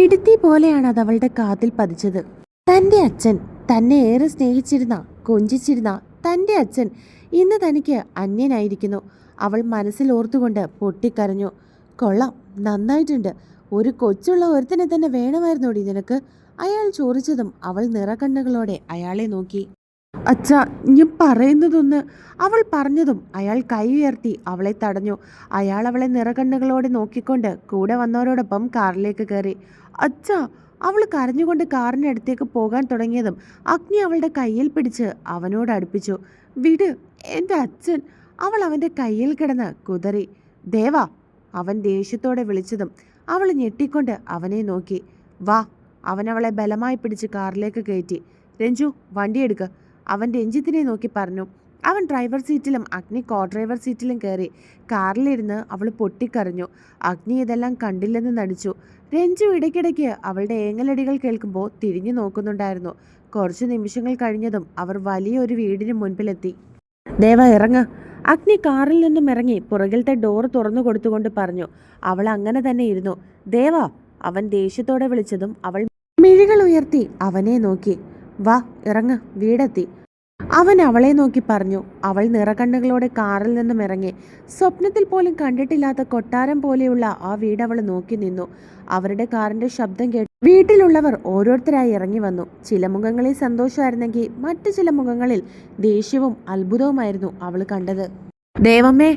ഇടുത്തി പോലെയാണ് അത് അവളുടെ കാതിൽ പതിച്ചത്. തൻ്റെ അച്ഛൻ, തന്നെ ഏറെ സ്നേഹിച്ചിരുന്ന, കൊഞ്ചിച്ചിരുന്ന തൻ്റെ അച്ഛൻ ഇന്ന് തനിക്ക് അന്യനായിരിക്കുന്നു. അവൾ മനസ്സിൽ ഓർത്തുകൊണ്ട് പൊട്ടിക്കരഞ്ഞു. കൊള്ളാം, നന്നായിട്ടുണ്ട്. ഒരു കൊച്ചുള്ള ഒരുത്തനെ തന്നെ വേണമായിരുന്നോടി നിനക്ക്? അയാൾ ചോദിച്ചതും അവൾ നിറകണ്ണുകളോടെ അയാളെ നോക്കി. അച്ഛാ, ഞാൻ പറയുന്നതൊന്ന്. അവൾ പറഞ്ഞതും അയാൾ കൈ ഉയർത്തി അവളെ തടഞ്ഞു. അയാൾ അവളെ നിറകണ്ണുകളോടെ നോക്കിക്കൊണ്ട് കൂടെ വന്നവരോടൊപ്പം കാറിലേക്ക് കയറി. അച്ഛാ, അവൾ കരഞ്ഞുകൊണ്ട് കാറിനടുത്തേക്ക് പോകാൻ തുടങ്ങിയതും അഗ്നി അവളുടെ കയ്യിൽ പിടിച്ച് അവനോട് അടുപ്പിച്ചു. വിട്, എൻ്റെ അച്ഛൻ. അവൾ അവൻ്റെ കയ്യിൽ കിടന്ന് കുതറി. ദേവാ, അവൻ ദേഷ്യത്തോടെ വിളിച്ചതും അവൾ ഞെട്ടിക്കൊണ്ട് അവനെ നോക്കി. വാ. അവൻ അവളെ ബലമായി പിടിച്ച് കാറിലേക്ക് കയറ്റി. രഞ്ജു, വണ്ടിയെടുക്ക, അവൻ രഞ്ജിത്തിനെ നോക്കി പറഞ്ഞു. അവൻ ഡ്രൈവർ സീറ്റിലും അഗ്നി കോ ഡ്രൈവർ സീറ്റിലും കയറി. കാറിലിരുന്ന് അവൾ പൊട്ടിക്കരഞ്ഞു. അഗ്നി ഇതെല്ലാം കണ്ടില്ലെന്ന് നടിച്ചു. രഞ്ജു ഇടയ്ക്കിടയ്ക്ക് അവളുടെ ഏങ്ങലടികൾ കേൾക്കുമ്പോൾ തിരിഞ്ഞു നോക്കുന്നുണ്ടായിരുന്നു. കുറച്ചു നിമിഷങ്ങൾ കഴിഞ്ഞതും അവർ വലിയൊരു വീടിന് മുൻപിലെത്തി. ദേവ, ഇറങ്ങ. അഗ്നി കാറിൽ നിന്നും ഇറങ്ങി പുറകിലത്തെ ഡോർ തുറന്നു കൊടുത്തുകൊണ്ട് പറഞ്ഞു. അവൾ അങ്ങനെ തന്നെ ഇരുന്നു. ദേവ, അവൻ ദേഷ്യത്തോടെ വിളിച്ചതും അവൾ മിഴികൾ ഉയർത്തി അവനെ നോക്കി. വാ, ഇറങ്ങ്, വീടെത്തി. അവൻ അവളെ നോക്കി പറഞ്ഞു. അവൾ നിറകണ്ണുകളോടെ കാറിൽ നിന്നും ഇറങ്ങി. സ്വപ്നത്തിൽ പോലും കണ്ടിട്ടില്ലാത്ത കൊട്ടാരം പോലെയുള്ള ആ വീട് അവൾ നോക്കി നിന്നു. അവരുടെ കാറിന്റെ ശബ്ദം കേട്ട് വീട്ടിലുള്ളവർ ഓരോരുത്തരായി ഇറങ്ങി വന്നു. ചില മുഖങ്ങളിൽ സന്തോഷമായിരുന്നെങ്കിൽ മറ്റു ചില മുഖങ്ങളിൽ ദേഷ്യവും അത്ഭുതവുമായിരുന്നു അവൾ കണ്ടത്. ദേവമ്മേ,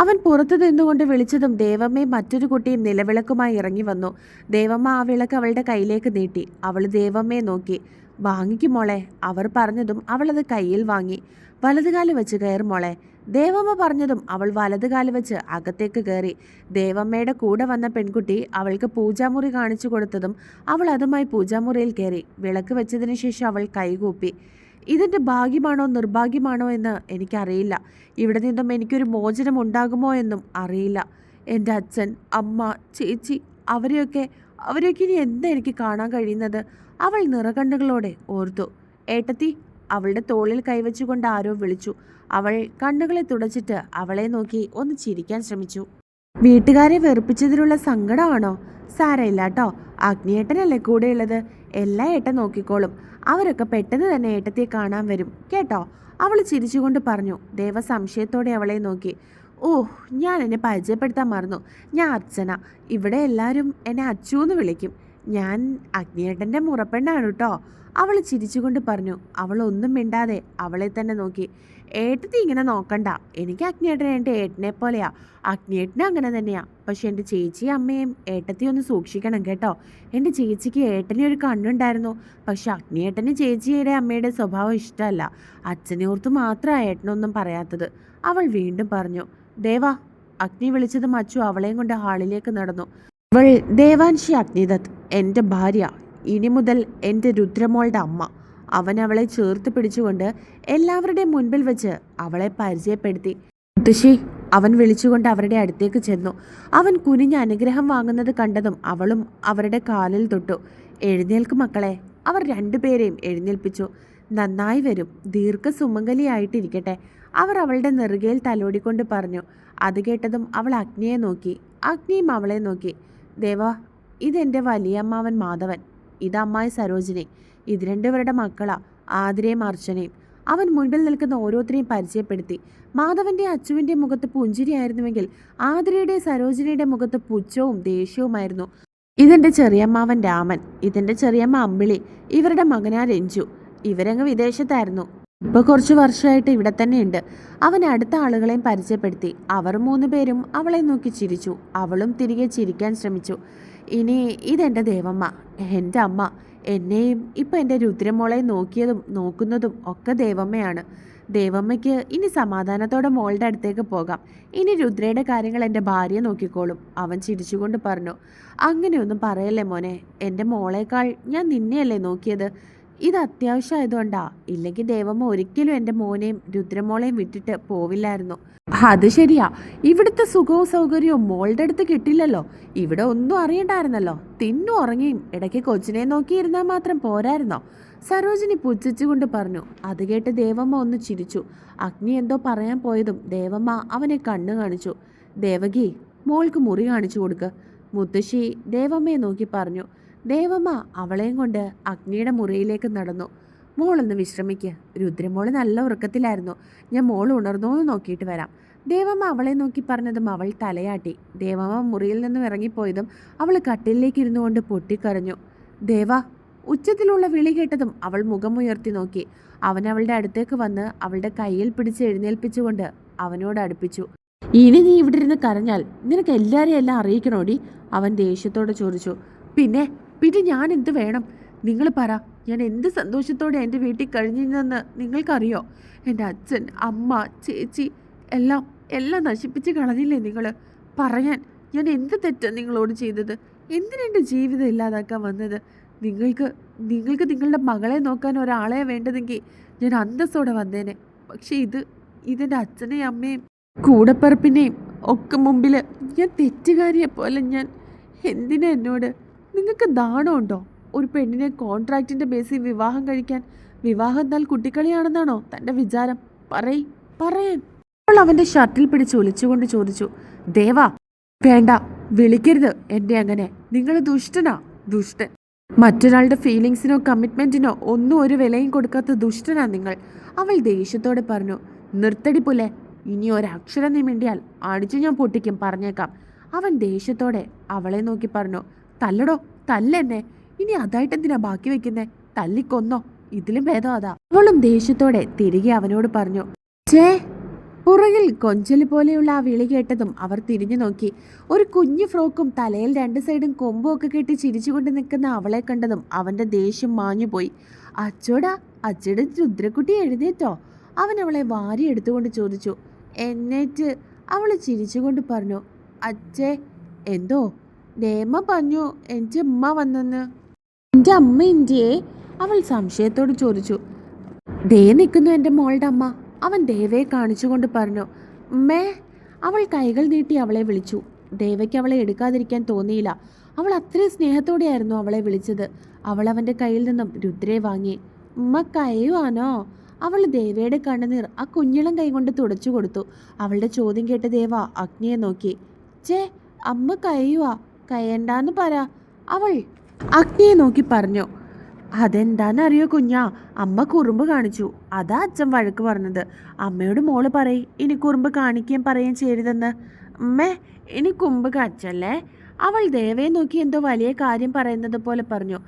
അവൻ പുറത്തു നിന്നുകൊണ്ട് വിളിച്ചതും ദേവമ്മേ മറ്റൊരു കുട്ടിയും നിലവിളക്കുമായി ഇറങ്ങി വന്നു. ദേവമ്മ ആ വിളക്ക് അവളുടെ കയ്യിലേക്ക് നീട്ടി. അവൾ ദേവമ്മയെ നോക്കി. വാങ്ങിക്കും മോളെ. അവർ പറഞ്ഞതും അവളത് കയ്യിൽ വാങ്ങി. വലതുകാല് വെച്ച് കയറി മോളെ. ദേവമ്മ പറഞ്ഞതും അവൾ വലതുകാല് വെച്ച് അകത്തേക്ക് കയറി. ദേവമ്മയുടെ കൂടെ വന്ന പെൺകുട്ടി അവൾക്ക് പൂജാമുറി കാണിച്ചു കൊടുത്തതും അവൾ അതുമായി പൂജാമുറിയിൽ കയറി. വിളക്ക് വെച്ചതിന് ശേഷം അവൾ കൈകൂപ്പി. ഇതിൻ്റെ ഭാഗ്യമാണോ നിർഭാഗ്യമാണോ എന്ന് എനിക്കറിയില്ല. ഇവിടെ നിന്നും എനിക്കൊരു മോചനം ഉണ്ടാകുമോ എന്നും അറിയില്ല. എൻ്റെ അച്ഛൻ, അമ്മ, ചേച്ചി, അവരെയൊക്കെ ഇനി എന്താ എനിക്ക് കാണാൻ കഴിയുന്നത്? അവൾ നിറകണ്ണുകളോടെ ഓർത്തു. ഏട്ടത്തി, അവളുടെ തോളിൽ കൈവച്ചുകൊണ്ട് ആരോ വിളിച്ചു. അവൾ കണ്ണുകളെ തുടച്ചിട്ട് അവളെ നോക്കി ഒന്ന് ചിരിക്കാൻ ശ്രമിച്ചു. വീട്ടുകാരെ വെറുപ്പിച്ചതിലുള്ള സങ്കടമാണോ? സാരമില്ല കേട്ടോ, അഗ്നിയേട്ടനല്ലേ കൂടെയുള്ളത്. എല്ലാ ഏട്ടൻ നോക്കിക്കോളും. അവരൊക്കെ പെട്ടെന്ന് തന്നെ ഏട്ടത്തിയെ കാണാൻ വരും കേട്ടോ, അവൾ ചിരിച്ചുകൊണ്ട് പറഞ്ഞു. ദേവ സംശയത്തോടെ അവളെ നോക്കി. ഓ, ഞാൻ എന്നെ പരിചയപ്പെടുത്താൻ മറന്നു. ഞാൻ അർച്ചന. ഇവിടെ എല്ലാവരും എന്നെ അച്ചൂന്ന് വിളിക്കും. ഞാൻ അഗ്നിയേട്ടൻ്റെ മുറപ്പെണ്ണാണ് കേട്ടോ, അവൾ ചിരിച്ചുകൊണ്ട് പറഞ്ഞു. അവൾ ഒന്നും മിണ്ടാതെ അവളെ തന്നെ നോക്കി. ഏട്ടത്തി ഇങ്ങനെ നോക്കണ്ട. എനിക്ക് അഗ്നിയേട്ടൻ എൻ്റെ ഏട്ടനെ പോലെയാ. അഗ്നിയേട്ടനും അങ്ങനെ തന്നെയാ. പക്ഷെ എൻ്റെ ചേച്ചിയും അമ്മയും ഏട്ടത്തി ഒന്ന് സൂക്ഷിക്കണം കേട്ടോ. എൻ്റെ ചേച്ചിക്ക് ഏട്ടനെ ഒരു കണ്ണുണ്ടായിരുന്നു. പക്ഷെ അഗ്നിയേട്ടന് ചേച്ചിയുടെ അമ്മയുടെ സ്വഭാവം ഇഷ്ടമല്ല. അച്ഛനെ ഓർത്ത് മാത്രമാണ് ഏട്ടനൊന്നും പറയാത്തത്, അവൾ വീണ്ടും പറഞ്ഞു. ദേവാ, അഗ്നി വിളിച്ചതും അച്ചു അവളെയും കൊണ്ട് ഹാളിലേക്ക് നടന്നു. അവൾ ദേവാൻഷി അഗ്നിദത്ത്, എൻ്റെ ഭാര്യ, ഇനി മുതൽ എൻ്റെ രുദ്രമോളുടെ അമ്മ. അവൻ അവളെ ചേർത്ത് പിടിച്ചുകൊണ്ട് എല്ലാവരുടെയും മുൻപിൽ വെച്ച് അവളെ പരിചയപ്പെടുത്തി. മുത്തശ്ശി, അവൻ വിളിച്ചുകൊണ്ട് അവരുടെ അടുത്തേക്ക് ചെന്നു. അവൻ കുനിഞ്ഞ് അനുഗ്രഹം വാങ്ങുന്നത് കണ്ടതും അവളും അവരുടെ കാലിൽ തൊട്ടു. എഴുന്നേൽക്ക് മക്കളെ. അവർ രണ്ടുപേരെയും എഴുന്നേൽപ്പിച്ചു. നന്നായി വരും, ദീർഘസുമംഗലിയായിട്ടിരിക്കട്ടെ, അവർ അവളുടെ നെറുകയിൽ തലോടിക്കൊണ്ട് പറഞ്ഞു. അത് കേട്ടതും അവൾ അഗ്നിയെ നോക്കി. അഗ്നിയും അവളെ നോക്കി. ദേവാ, ഇതെൻ്റെ വലിയമ്മാവൻ മാധവൻ, ഇത് അമ്മായി സരോജിനി, ഇത് രണ്ടുപേരുടെ മക്കളാ, ആതിരയും അർച്ചനയും. അവൻ മുൻപിൽ നിൽക്കുന്ന ഓരോരുത്തരെയും പരിചയപ്പെടുത്തി. മാധവൻ്റെ അച്ചുവിൻ്റെ മുഖത്ത് പുഞ്ചിരിയായിരുന്നുവെങ്കിൽ ആതിരയുടെ സരോജിനിയുടെ മുഖത്ത് പുച്ഛവും ദേഷ്യവുമായിരുന്നു. ഇതെൻ്റെ ചെറിയമ്മാവൻ രാമൻ, ഇതെൻ്റെ ചെറിയമ്മ അമ്പിളി, ഇവരുടെ മകനാ രഞ്ജു. ഇവരങ്ങ് വിദേശത്തായിരുന്നു, ഇപ്പോൾ കുറച്ച് വർഷമായിട്ട് ഇവിടെ തന്നെയുണ്ട്. അവൻ അടുത്ത ആളുകളെയും പരിചയപ്പെടുത്തി. അവർ 3 പേരും അവളെ നോക്കി ചിരിച്ചു. അവളും തിരികെ ചിരിക്കാൻ ശ്രമിച്ചു. ഇനി ഇതെൻ്റെ ദേവമ്മ, എൻ്റെ അമ്മ. എന്നെയും ഇപ്പം എൻ്റെ രുദ്രമോളെ നോക്കിയതും നോക്കുന്നതും ഒക്കെ ദേവമ്മയാണ്. ദേവമ്മയ്ക്ക് ഇനി സമാധാനത്തോടെ മോളുടെ അടുത്തേക്ക് പോകാം. ഇനി രുദ്രയുടെ കാര്യങ്ങൾ എൻ്റെ ഭാര്യ നോക്കിക്കോളും, അവൻ ചിരിച്ചുകൊണ്ട് പറഞ്ഞു. അങ്ങനെയൊന്നും പറയല്ലേ മോനെ, എൻ്റെ മോളേക്കാൾ ഞാൻ നിന്നെയല്ലേ നോക്കിയത്. ഇത് അത്യാവശ്യമായതുകൊണ്ടാ, ഇല്ലെങ്കിൽ ദേവമ്മ ഒരിക്കലും എൻ്റെ മോനെയും രുദ്രമോളെയും വിട്ടിട്ട് പോവില്ലായിരുന്നു. അത് ശരിയാ, ഇവിടുത്തെ സുഖവും സൗകര്യവും മോളുടെ അടുത്ത് കിട്ടില്ലല്ലോ. ഇവിടെ ഒന്നും അറിയണ്ടായിരുന്നല്ലോ. തിന്നും ഉറങ്ങിയും ഇടയ്ക്ക് കൊച്ചിനെ നോക്കിയിരുന്നാൽ മാത്രം പോരായിരുന്നോ? സരോജിനി പുച്ഛിച്ചുകൊണ്ട് പറഞ്ഞു. അത് കേട്ട് ദേവമ്മ ഒന്ന് ചിരിച്ചു. അഗ്നി എന്തോ പറയാൻ പോയതും ദേവമ്മ അവനെ കണ്ണു കാണിച്ചു. ദേവകി, മോൾക്ക് മുറി കാണിച്ചു കൊടുക്കുക, മുത്തശ്ശി ദേവമ്മയെ നോക്കി പറഞ്ഞു. ദേവമ്മ അവളെയും കൊണ്ട് അഗ്നിയുടെ മുറിയിലേക്ക് നടന്നു. മോളൊന്ന് വിശ്രമിക്കുക, രുദ്രമോള് നല്ല ഉറക്കത്തിലായിരുന്നു, ഞാൻ മോൾ ഉണർന്നോന്ന് നോക്കിയിട്ട് വരാം. ദേവമ്മ അവളെ നോക്കി പറഞ്ഞതും അവൾ തലയാട്ടി. ദേവമ്മ മുറിയിൽ നിന്നും ഇറങ്ങിപ്പോയതും അവൾ കട്ടിലേക്ക് ഇരുന്നു കൊണ്ട് പൊട്ടിക്കരഞ്ഞു. ദേവാ, ഉച്ചത്തിലുള്ള വിളി കേട്ടതും അവൾ മുഖമുയർത്തി നോക്കി. അവൻ അവളുടെ അടുത്തേക്ക് വന്ന് അവളുടെ കയ്യിൽ പിടിച്ച് എഴുന്നേൽപ്പിച്ചുകൊണ്ട് അവനോട് അടുപ്പിച്ചു. ഇനി നീ ഇവിടെ ഇരുന്ന് കരഞ്ഞാൽ നിനക്ക് എല്ലാവരെയും എല്ലാം അറിയിക്കണോടി? അവൻ ദേഷ്യത്തോടെ ചോദിച്ചു. പിന്നെ പിന്നെ ഞാൻ എന്ത് വേണം? നിങ്ങൾ പറ, ഞാൻ എന്ത് സന്തോഷത്തോടെ എൻ്റെ വീട്ടിൽ കഴിഞ്ഞിരുന്നെന്ന് നിങ്ങൾക്കറിയോ? എൻ്റെ അച്ഛൻ, അമ്മ, ചേച്ചി എല്ലാം എല്ലാം നശിപ്പിച്ച് കളഞ്ഞില്ലേ നിങ്ങൾ? പറയാൻ ഞാൻ എന്ത് തെറ്റാണ് നിങ്ങളോട് ചെയ്തത്? എന്തിനെൻ്റെ ജീവിതം ഇല്ലാതാക്കാൻ വന്നത്? നിങ്ങൾക്ക് നിങ്ങളുടെ മകളെ നോക്കാൻ ഒരാളെ വേണ്ടതെങ്കിൽ ഞാൻ അന്തസ്സോടെ വന്നേനെ. പക്ഷേ ഇതെൻ്റെ അച്ഛനെയും അമ്മയും കൂടപ്പിറപ്പിനെയും ഒക്കെ മുമ്പിൽ ഞാൻ തെറ്റുകാരിയെ പോലെ ഞാൻ എന്തിനാ എന്നോട്? നിങ്ങൾക്ക് ദാണമുണ്ടോ ഒരു പെണ്ണിനെ കോൺട്രാക്റ്റിൻ്റെ ബേസിൽ വിവാഹം കഴിക്കാൻ? വിവാഹം എന്നാൽ കുട്ടിക്കളിയാണെന്നാണോ തൻ്റെ വിചാരം? പറയാൻ അവൾ അവൻ്റെ ഷർട്ടിൽ പിടിച്ച് ഒലിച്ചുകൊണ്ട് ചോദിച്ചു. ദേവാ, വേണ്ട, വിളിക്കരുത് എന്നെ അങ്ങനെ. നിങ്ങൾ ദുഷ്ടൻ. മറ്റൊരാളുടെ ഫീലിങ്സിനോ കമ്മിറ്റ്മെൻറ്റിനോ ഒന്നും ഒരു വിലയും കൊടുക്കാത്ത ദുഷ്ടനാ നിങ്ങൾ. അവൾ ദേഷ്യത്തോടെ പറഞ്ഞു. നിർത്തടി പുല്ലേ, ഇനി ഒരക്ഷരം നീ മിണ്ടിയാൽ അടിച്ചു ഞാൻ പൊട്ടിക്കും, പറഞ്ഞേക്കാം. അവൻ ദേഷ്യത്തോടെ അവളെ നോക്കി പറഞ്ഞു. തല്ലടോ, തല്ലെന്നെ. ഇനി അതായിട്ട് എന്തിനാ ബാക്കി വെക്കുന്നേ? തല്ലിക്കൊന്നോ, ഇതിലും ഭേദം അതാ. അവളും ദേഷ്യത്തോടെ തിരികെ അവനോട് പറഞ്ഞു. ചേ. പുറകിൽ കൊഞ്ചല് പോലെയുള്ള ആ വിളി കേട്ടതും അവർ തിരിഞ്ഞു നോക്കി. ഒരു കുഞ്ഞു ഫ്രോക്കും തലയിൽ രണ്ട് സൈഡും കൊമ്പും ഒക്കെ കെട്ടി ചിരിച്ചുകൊണ്ട് നിൽക്കുന്ന അവളെ കണ്ടതും അവൻ്റെ ദേഷ്യം മാഞ്ഞുപോയി. അച്ചോടാ, അച്ചയുടെ രുദ്രക്കുട്ടി എഴുന്നേറ്റോ? അവൻ അവളെ വാരി എടുത്തുകൊണ്ട് ചോദിച്ചു. എന്നേറ്റ് അവൾ ചിരിച്ചുകൊണ്ട് പറഞ്ഞു. അച്ഛേ, എന്തോ ദേമ പറഞ്ഞു എൻ്റെ അമ്മ വന്നെന്ന്. എൻ്റെ അമ്മ ഇന്ത്യയെ? അവൾ സംശയത്തോട് ചോദിച്ചു. ദേ നിൽക്കുന്നു എൻ്റെ മോളുടെ അമ്മ, അവൻ ദേവയെ കാണിച്ചുകൊണ്ട് പറഞ്ഞു. മേ. അവൾ കൈകൾ നീട്ടി അവളെ വിളിച്ചു. ദേവയ്ക്ക് അവളെ എടുക്കാതിരിക്കാൻ തോന്നിയില്ല. അവൾ അത്രയും സ്നേഹത്തോടെയായിരുന്നു അവളെ വിളിച്ചത്. അവൾ അവൻ്റെ കയ്യിൽ നിന്നും രുദ്രയെ വാങ്ങി. ഉമ്മ കയ്യുവാനോ? അവൾ ദേവയുടെ കണ്ണുനീർ ആ കുഞ്ഞിളം കൈകൊണ്ട് തുടച്ചു കൊടുത്തു. അവളുടെ ചോദ്യം കേട്ട് ദേവ അഗ്നിയെ നോക്കി. ചേ, അമ്മ കയ്യുവാ, കയ്യണ്ടാന്ന് പറ, അവൾ അഗ്നിയെ നോക്കി പറഞ്ഞു. അതെന്താണെന്നറിയോ കുഞ്ഞാ, അമ്മ കുറുമ്പ് കാണിച്ചു, അതാ അച്ഛൻ വഴക്ക് പറഞ്ഞത്. അമ്മയോട് മോള് പറയും ഇനി കുറുമ്പ് കാണിക്കുകയും പറയുകയും ചെയ്യരുതെന്ന്. അമ്മേ, ഇനി കുമ്പ് കാച്ചല്ലേ? അവൾ ദേവയെ നോക്കി എന്തോ വലിയ കാര്യം പറയുന്നത് പോലെ പറഞ്ഞു.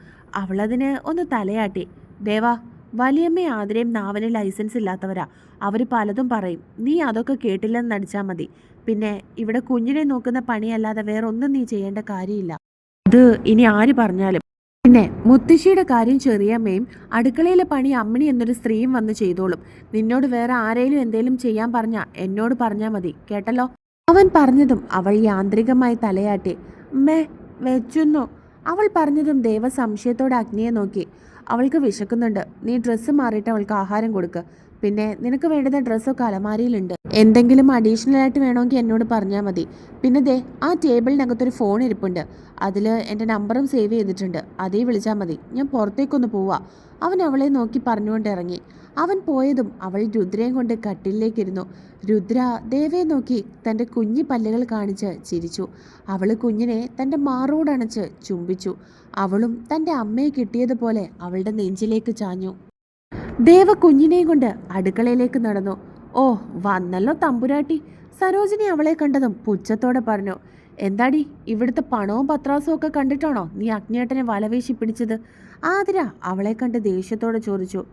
അവളതിന് ഒന്ന് തലയാട്ടി. ദേവാ, വലിയമ്മയും ആതിരയും നാവിന് ലൈസൻസ് ഇല്ലാത്തവരാ. അവർ പലതും പറയും, നീ അതൊക്കെ കേട്ടില്ലെന്ന് നടിച്ചാൽ മതി. പിന്നെ ഇവിടെ കുഞ്ഞിനെ നോക്കുന്ന പണിയല്ലാതെ വേറൊന്നും നീ ചെയ്യേണ്ട കാര്യമില്ല. അത് ഇനി ആര് പറഞ്ഞാലും. പിന്നെ മുത്തശ്ശിയുടെ കാര്യം ചെറിയമ്മയും അടുക്കളയിലെ പണി അമ്മിണി എന്നൊരു സ്ത്രീയും വന്ന് ചെയ്തോളും. നിന്നോട് വേറെ ആരെങ്കിലും എന്തേലും ചെയ്യാൻ പറഞ്ഞാൽ എന്നോട് പറഞ്ഞാൽ മതി, കേട്ടല്ലോ? അവൻ പറഞ്ഞതും അവൾ യാന്ത്രികമായി തലയാട്ടി. മേ വെച്ചൊന്നു. അവൾ പറഞ്ഞതും ദേവ സംശയത്തോടെ അഗ്നിയെ നോക്കി. അവൾക്ക് വിശക്കുന്നുണ്ട്, നീ ഡ്രസ്സ് മാറിയിട്ട് അവൾക്ക് ആഹാരം കൊടുക്കുക. പിന്നെ നിനക്ക് വേണ്ടുന്ന ഡ്രസ്സൊക്കെ അലമാരിയിലുണ്ട്. എന്തെങ്കിലും അഡീഷണൽ ആയിട്ട് വേണമെങ്കിൽ എന്നോട് പറഞ്ഞാൽ മതി. പിന്നെ ദേ ആ ടേബിളിനകത്തൊരു ഫോൺ ഇരിപ്പുണ്ട്, അതിൽ എൻ്റെ നമ്പറും സേവ് ചെയ്തിട്ടുണ്ട്, അതേ വിളിച്ചാൽ മതി. ഞാൻ പുറത്തേക്കൊന്ന് പോവാ. അവൻ അവളെ നോക്കി പറഞ്ഞുകൊണ്ട് ഇറങ്ങി. അവൻ പോയതും അവൾ രുദ്രയും കൊണ്ട് കട്ടിലിലേക്കിരുന്നു. രുദ്ര ദേവയെ നോക്കി തൻ്റെ കുഞ്ഞി പല്ലുകൾ കാണിച്ച് ചിരിച്ചു. അവൾ കുഞ്ഞിനെ തൻ്റെ മാറോടണച്ച് ചുംബിച്ചു. അവളും തൻ്റെ അമ്മയെ കിട്ടിയതുപോലെ അവളുടെ നെഞ്ചിലേക്ക് ചാഞ്ഞു. ദേവ കുഞ്ഞിനെയും കൊണ്ട് അടുക്കളയിലേക്ക് നടന്നു. ഓ, വന്നല്ലോ തമ്പുരാട്ടി. സരോജിനി അവളെ കണ്ടതും പുച്ഛത്തോടെ പറഞ്ഞു. എന്താടി, ഇവിടുത്തെ പണവും പത്രാസും ഒക്കെ കണ്ടിട്ടാണോ നീ അഗ്നിയേട്ടനെ വലവേശി പിടിച്ചത്? ആതിര അവളെ കണ്ട് ദേഷ്യത്തോടെ ചോദിച്ചു.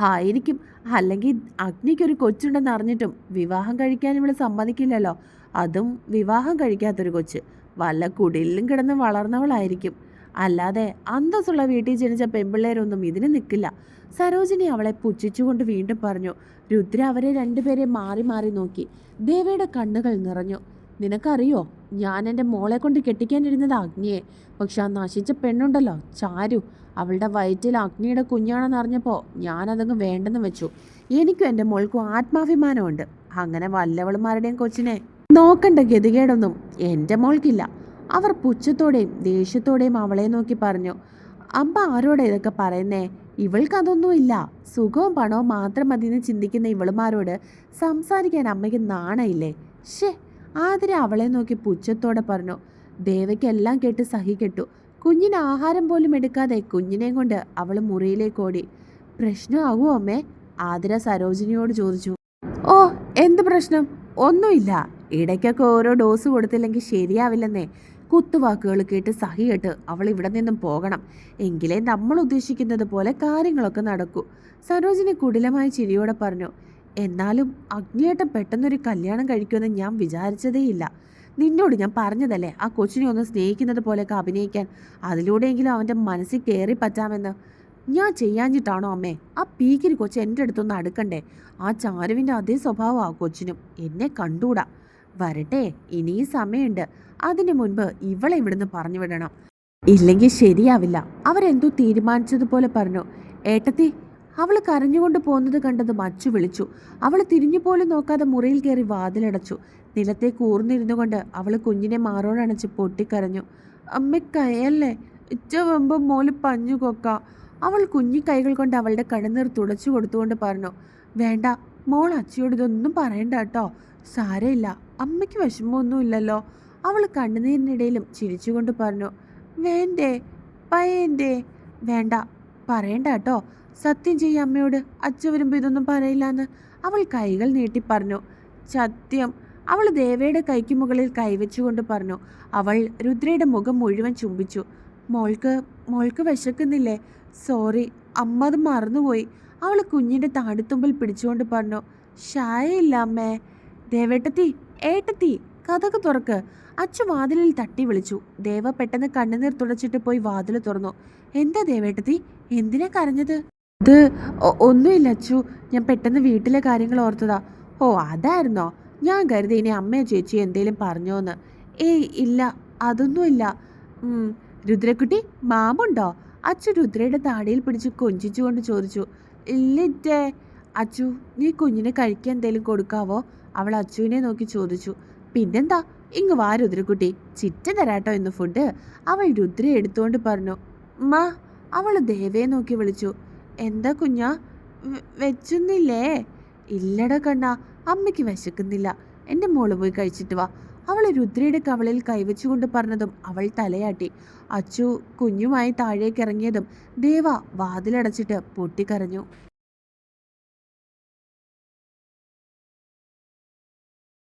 ആയിരിക്കും, അല്ലെങ്കിൽ അഗ്നിക്കൊരു കൊച്ചുണ്ടെന്ന് അറിഞ്ഞിട്ടും വിവാഹം കഴിക്കാൻ ഇവള് സമ്മതിക്കില്ലല്ലോ. അതും വിവാഹം കഴിക്കാത്തൊരു കൊച്ച്, വല്ല കുടിലും കിടന്ന് വളർന്നവളായിരിക്കും. അല്ലാതെ അന്തസ്സുള്ള വീട്ടിൽ ജനിച്ച പെൺപിള്ളേരൊന്നും ഇതിന് നിൽക്കില്ല. സരോജിനി അവളെ പുച്ഛിച്ചുകൊണ്ട് വീണ്ടും പറഞ്ഞു. രുദ്ര അവരെ രണ്ടുപേരെ മാറി മാറി നോക്കി. ദേവയുടെ കണ്ണുകൾ നിറഞ്ഞു. നിനക്കറിയോ, ഞാൻ എൻ്റെ മോളെ കൊണ്ട് കെട്ടിക്കാനിരുന്നത് അഗ്നിയെ. പക്ഷെ ആ നശിച്ച പെണ്ണുണ്ടല്ലോ ചാരു, അവളുടെ വയറ്റിൽ അഗ്നിയുടെ കുഞ്ഞാണെന്ന് അറിഞ്ഞപ്പോൾ ഞാനതങ്ങ് വേണ്ടെന്ന് വെച്ചു. എനിക്കും എൻ്റെ മോൾക്കും ആത്മാഭിമാനമുണ്ട്. അങ്ങനെ വല്ലവളുമാരുടെയും കൊച്ചിനെ നോക്കണ്ട ഗതികേടൊന്നും എൻ്റെ മോൾക്കില്ല. അവർ പുച്ഛത്തോടെയും ദേഷ്യത്തോടെയും അവളെ നോക്കി പറഞ്ഞു. അമ്മ ആരോടാ ഇതൊക്കെ പറയുന്നേ? ഇവൾക്കതൊന്നുമില്ല. സുഖവും പണവും മാത്രം മതിയെന്ന് ചിന്തിക്കുന്ന ഇവളുമാരോട് സംസാരിക്കാൻ അമ്മയ്ക്ക് നാണയില്ലേ? ഷേ. ആതിര അവളെ നോക്കി പുച്ഛത്തോടെ പറഞ്ഞു. ദേവയ്ക്കെല്ലാം കേട്ട് സഹികെട്ടു. കുഞ്ഞിന് ആഹാരം പോലും എടുക്കാതെ കുഞ്ഞിനെയും കൊണ്ട് അവൾ മുറിയിലേക്ക് ഓടി. പ്രശ്നമാകുമോ അമ്മേ? ആതിര സരോജിനിയോട് ചോദിച്ചു. ഓ, എന്ത് പ്രശ്നം? ഒന്നുമില്ല. ഇടയ്ക്കൊക്കെ ഓരോ ഡോസ് കൊടുത്തില്ലെങ്കിൽ ശരിയാവില്ലെന്നേ. കുത്തുവാക്കുകൾ കേട്ട് സഹികെട്ട് അവൾ ഇവിടെ നിന്നും പോകണം. എങ്കിലേ നമ്മൾ ഉദ്ദേശിക്കുന്നത് പോലെ കാര്യങ്ങളൊക്കെ നടക്കൂ. സരോജിനി കുടിലമായ ചിരിയോടെ പറഞ്ഞു. എന്നാലും അഗ്നിയേട്ടൻ പെട്ടെന്നൊരു കല്യാണം കഴിക്കുമെന്ന് ഞാൻ വിചാരിച്ചതേയില്ല. നിന്നോട് ഞാൻ പറഞ്ഞതല്ലേ ആ കൊച്ചിനെ ഒന്ന് സ്നേഹിക്കുന്നത് പോലെയൊക്കെ അഭിനയിക്കാൻ. അതിലൂടെയെങ്കിലും അവൻ്റെ മനസ്സിൽ കയറി പറ്റാമെന്ന്. ഞാൻ ചെയ്യാഞ്ഞിട്ടാണോ അമ്മേ? ആ പീക്കിരി കൊച്ച് എൻ്റെ അടുത്തൊന്ന് അടുക്കണ്ടേ? ആ ചാരുവിൻ്റെ അതേ സ്വഭാവം ആ കൊച്ചിനും. എന്നെ കണ്ടൂടാ. വരട്ടെ, ഇനിയും സമയമുണ്ട്. അതിനു മുൻപ് ഇവളെ ഇവിടുന്ന് പറഞ്ഞു വിടണം. ഇല്ലെങ്കിൽ ശരിയാവില്ല. അവരെന്തോ തീരുമാനിച്ചതുപോലെ പറഞ്ഞു. ഏട്ടത്തി. അവൾ കരഞ്ഞുകൊണ്ട് പോകുന്നത് കണ്ടതും അച്ചു വിളിച്ചു. അവൾ തിരിഞ്ഞു പോലും നോക്കാതെ മുറിയിൽ കയറി വാതിലടച്ചു. നിലത്തെ കൂർന്നിരുന്നു കൊണ്ട് അവൾ കുഞ്ഞിനെ മാറോടണച്ച് പൊട്ടിക്കരഞ്ഞു. അമ്മ കയല്ലേ, ഇച്ച വെമ്പ് മോല് പഞ്ഞു കൊക്ക. അവൾ കുഞ്ഞി കൈകൾ കൊണ്ട് അവളുടെ കണ്ണുനീർ തുടച്ചു കൊടുത്തുകൊണ്ട് പറഞ്ഞു. വേണ്ട മോൾ, അച്ചിയോട് ഇതൊന്നും പറയണ്ട കേട്ടോ. സാരമില്ല, അമ്മയ്ക്ക് വിഷമമൊന്നുമില്ലല്ലോ. അവൾ കണ്ണുനീരിനിടയിലും ചിരിച്ചുകൊണ്ട് പറഞ്ഞു. വേണ്ടേ പയ്യൻ്റെ? വേണ്ട, പറയണ്ട കേട്ടോ. സത്യം ചെയ്യ അമ്മയോട്, അച്ഛ വരുമ്പോൾ ഇതൊന്നും പറയില്ലാന്ന്. അവൾ കൈകൾ നീട്ടി പറഞ്ഞു. സത്യം. അവൾ ദേവയുടെ കൈക്ക് മുകളിൽ കൈവച്ചുകൊണ്ട് പറഞ്ഞു. അവൾ രുദ്രയുടെ മുഖം മുഴുവൻ ചുംബിച്ചു. മോൾക്ക് വിശക്കുന്നില്ലേ? സോറി, അമ്മ അത് മറന്നുപോയി. അവൾ കുഞ്ഞിൻ്റെ താടിത്തുമ്പിൽ പിടിച്ചുകൊണ്ട് പറഞ്ഞു. ഷായയില്ല അമ്മേ. ദേവേട്ടത്തി, ഏട്ടത്തി, കഥക് തുറക്ക്. അച്ചു വാതിലിൽ തട്ടി വിളിച്ചു. ദേവ പെട്ടെന്ന് കണ്ണുനീർ തുടച്ചിട്ട് പോയി വാതിൽ തുറന്നു. എന്താ ദേവേട്ടത്തി, എന്തിനാ കരഞ്ഞത്? ഇത് ഒന്നുമില്ല അച്ചു, ഞാൻ പെട്ടെന്ന് വീട്ടിലെ കാര്യങ്ങൾ ഓർത്തതാ. ഓ, അതായിരുന്നോ? ഞാൻ കരുതി ഇനി അമ്മയോ ചേച്ചിയോ എന്തേലും പറഞ്ഞോന്ന്. ഏയ് ഇല്ല, അതൊന്നുമില്ല. രുദ്രക്കുട്ടി, മാമുണ്ടോ? അച്ചു രുദ്രയുടെ താടിയിൽ പിടിച്ച് കൊഞ്ചിച്ചുകൊണ്ട് ചോദിച്ചു. ഇല്ലിറ്റേ. അച്ചു, നീ കുഞ്ഞിനെ കഴിക്കാൻ എന്തേലും കൊടുക്കാവോ? അവൾ അച്ചുവിനെ നോക്കി ചോദിച്ചു. പിന്നെന്താ, ഇങ്ങ് വാ രുദ്രക്കുട്ടി, ചിറ്റ തരാട്ടോ ഇന്ന് ഫുഡ്. അവൾ രുദ്ര എടുത്തുകൊണ്ട് പറഞ്ഞു. മാ. അവൾ ദേവയെ നോക്കി വിളിച്ചു. എന്താ കുഞ്ഞാ, വെച്ചുന്നില്ലേ? ഇല്ലട കണ്ണാ, അമ്മയ്ക്ക് വിശക്കുന്നില്ല. എൻ്റെ മോള് പോയി കഴിച്ചിട്ട് വാ. അവൾ രുദ്രയുടെ കവളിൽ കൈവച്ചുകൊണ്ട് പറഞ്ഞതും അവൾ തലയാട്ടി. അച്ചു കുഞ്ഞുമായി താഴേക്ക് ഇറങ്ങിയതും ദേവ വാതിലടച്ചിട്ട് പൊട്ടിക്കരഞ്ഞു.